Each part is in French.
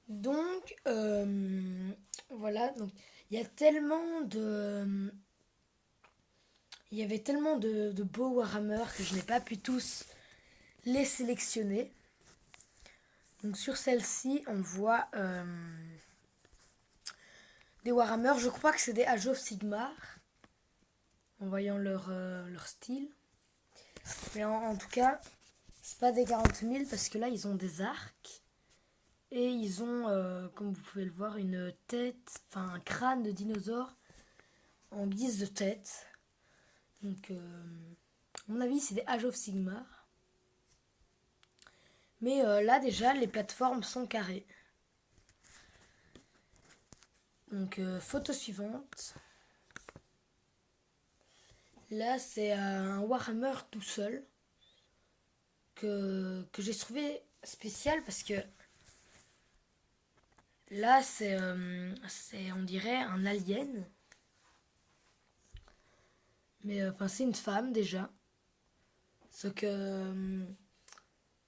Donc, voilà. Donc, il y a tellement de... Il y avait tellement de beaux Warhammer que je n'ai pas pu tous les sélectionner. Donc, sur celle-ci, on voit des Warhammer. Je crois que c'est des Age of Sigmar, en voyant leur style. Mais en tout cas, c'est pas des 40 000 parce que là, ils ont des arcs. Et ils ont, comme vous pouvez le voir, une tête, enfin un crâne de dinosaure en guise de tête. Donc, à mon avis, c'est des Age of Sigmar. Mais là, déjà, les plateformes sont carrées. Donc, photo suivante. Là, c'est un Warhammer tout seul que j'ai trouvé spécial parce que là, on dirait un alien. Mais enfin, c'est une femme déjà. Ce que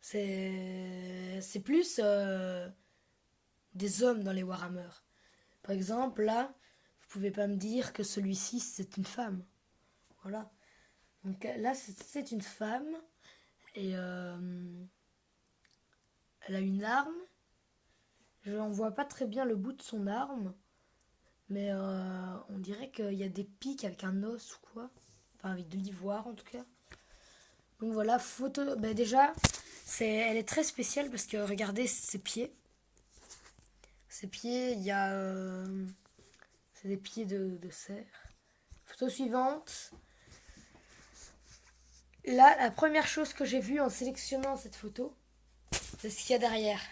c'est plus des hommes dans les Warhammer. Par exemple, là, vous pouvez pas me dire que celui-ci c'est une femme. Voilà. Donc là, c'est une femme et elle a une arme. Je n'en vois pas très bien le bout de son arme, mais on dirait qu'il y a des pics avec un os ou quoi. Enfin, avec de l'ivoire en tout cas. Donc voilà, photo. Ben déjà, elle est très spéciale parce que regardez ses pieds. Ses pieds, il y a. C'est des pieds de cerf. Photo suivante. Là, la première chose que j'ai vue en sélectionnant cette photo, c'est ce qu'il y a derrière.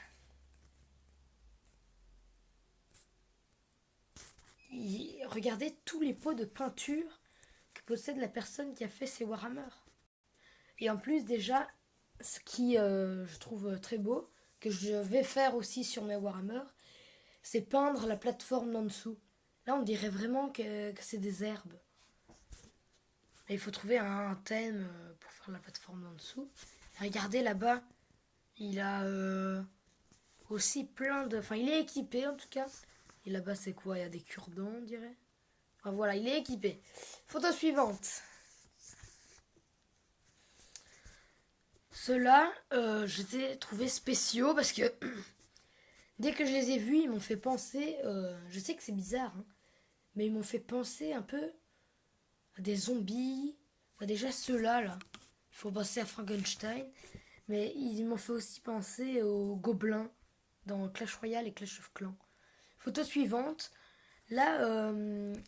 Regardez tous les pots de peinture que possède la personne qui a fait ces Warhammer. Et en plus, déjà, ce qui je trouve très beau, que je vais faire aussi sur mes Warhammer, c'est peindre la plateforme d'en dessous. Là, on dirait vraiment que c'est des herbes. Et il faut trouver un thème pour faire la plateforme d'en dessous. Et regardez là-bas, il a aussi plein de... Enfin, il est équipé en tout cas. Et là-bas, c'est quoi? Il y a des cure-dents, on dirait. Enfin, voilà, il est équipé. Photo suivante. Ceux-là, je les ai trouvés spéciaux parce que dès que je les ai vus, ils m'ont fait penser... je sais que c'est bizarre, hein, mais ils m'ont fait penser un peu à des zombies. Enfin, déjà, ceux-là, là. Il faut penser à Frankenstein. Mais ils m'ont fait aussi penser aux gobelins dans Clash Royale et Clash of Clans. Photo suivante. Là,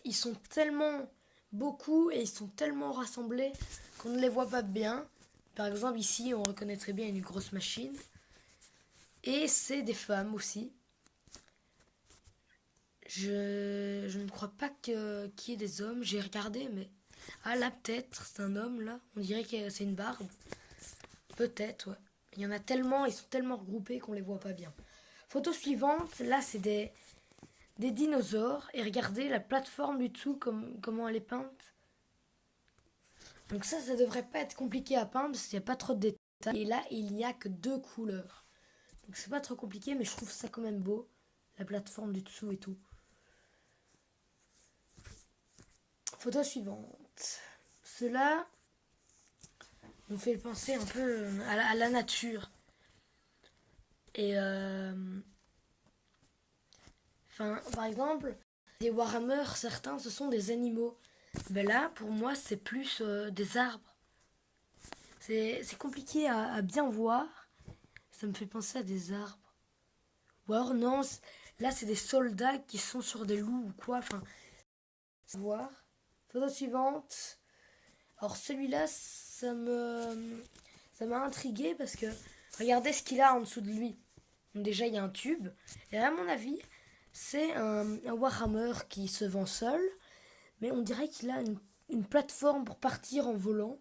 ils sont tellement beaucoup et ils sont tellement rassemblés qu'on ne les voit pas bien. Par exemple, ici, on reconnaîtrait bien une grosse machine. Et c'est des femmes aussi. Je ne crois pas qu'il y ait des hommes. J'ai regardé, mais... Ah là, peut-être, c'est un homme, là. On dirait que c'est une barbe. Peut-être, ouais. Il y en a tellement, ils sont tellement regroupés qu'on les voit pas bien. Photo suivante, là, c'est des dinosaures. Et regardez la plateforme du dessous, comment elle est peinte. Donc ça devrait pas être compliqué à peindre parce qu'il n'y a pas trop de détails. Et là, il n'y a que deux couleurs. Donc c'est pas trop compliqué, mais je trouve ça quand même beau. La plateforme du dessous et tout. Photo suivante. Cela nous fait penser un peu à la nature. Et par exemple, les Warhammer, certains, ce sont des animaux. Ben là, pour moi, c'est plus des arbres. C'est compliqué à bien voir. Ça me fait penser à des arbres. Ou alors non, là c'est des soldats qui sont sur des loups ou quoi. Enfin, voir. Photo suivante. Alors celui-là, ça m'a intrigué parce que regardez ce qu'il a en dessous de lui. Donc déjà il y a un tube. Et à mon avis, c'est un Warhammer qui se vend seul. Mais on dirait qu'il a une plateforme pour partir en volant.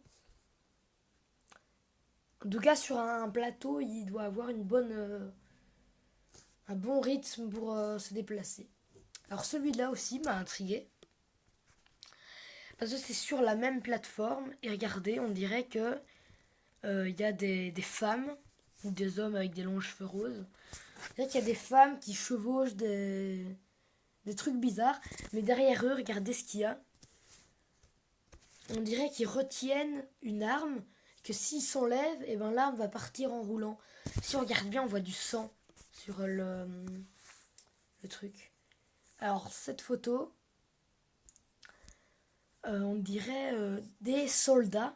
En tout cas, sur un plateau, il doit avoir un bon rythme pour se déplacer. Alors celui-là aussi m'a intrigué. Parce que c'est sur la même plateforme. Et regardez, on dirait que y a des femmes ou des hommes avec des longs cheveux roses. C'est vrai qu'il y a des femmes qui chevauchent des trucs bizarres. Mais derrière eux, regardez ce qu'il y a. On dirait qu'ils retiennent une arme, que s'ils s'enlèvent, et ben l'arme va partir en roulant. Si on regarde bien, on voit du sang sur le truc. Alors, cette photo, on dirait des soldats.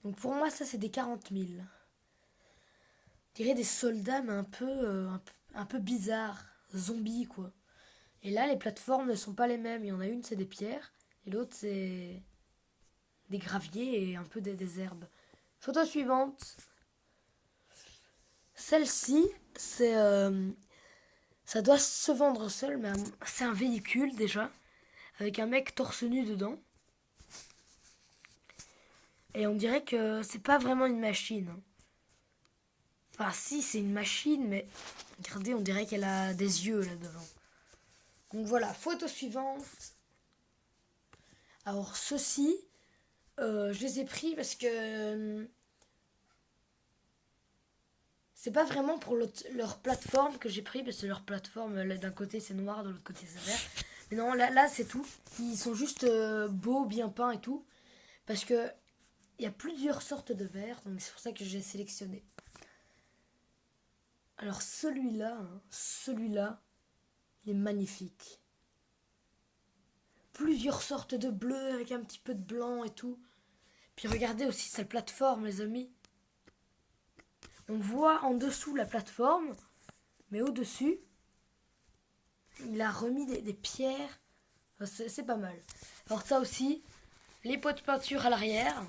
Donc pour moi, ça, c'est des 40 000. On dirait des soldats, mais un peu bizarres. Zombies, quoi. Et là, les plateformes ne sont pas les mêmes. Il y en a une, c'est des pierres, et l'autre, c'est des graviers et un peu des herbes. Photo suivante. Celle-ci, ça doit se vendre seul, mais c'est un véhicule déjà, avec un mec torse nu dedans. Et on dirait que c'est pas vraiment une machine. Enfin, si, c'est une machine, mais regardez, on dirait qu'elle a des yeux là-devant. Donc voilà, photo suivante. Alors, ceux-ci, je les ai pris parce que c'est pas vraiment pour leur plateforme que j'ai pris, parce que leur plateforme, là, d'un côté c'est noir, de l'autre côté c'est vert. Mais non, là c'est tout. Ils sont juste beaux, bien peints et tout. Parce que il y a plusieurs sortes de verres, donc c'est pour ça que j'ai sélectionné. Alors celui-là, il est magnifique. Plusieurs sortes de bleu avec un petit peu de blanc et tout. Puis regardez aussi cette plateforme, les amis. On voit en dessous la plateforme, mais au-dessus, il a remis des pierres. Enfin, c'est pas mal. Alors ça aussi, les pots de peinture à l'arrière.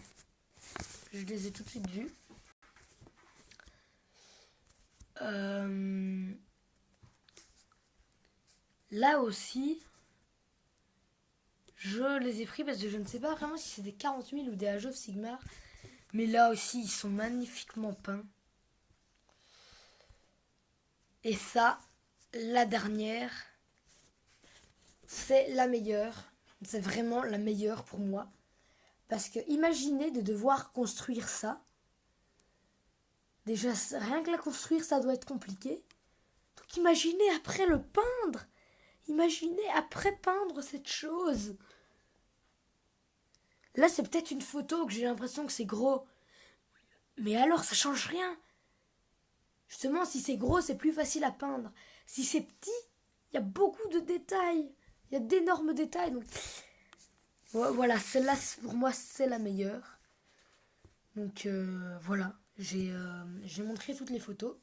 Je les ai tout de suite vus. Là aussi, je les ai pris parce que je ne sais pas vraiment si c'est des 40 000 ou des Age of Sigmar. Mais là aussi, ils sont magnifiquement peints. Et ça, la dernière, c'est la meilleure. C'est vraiment la meilleure pour moi. Parce que imaginez de devoir construire ça. Déjà, rien que la construire, ça doit être compliqué. Donc imaginez après le peindre. Imaginez après peindre cette chose. Là, c'est peut-être une photo que j'ai l'impression que c'est gros. Mais alors, ça change rien. Justement, si c'est gros, c'est plus facile à peindre. Si c'est petit, il y a beaucoup de détails. Il y a d'énormes détails. Donc, voilà, celle-là, pour moi, c'est la meilleure. Donc, voilà, j'ai montré toutes les photos.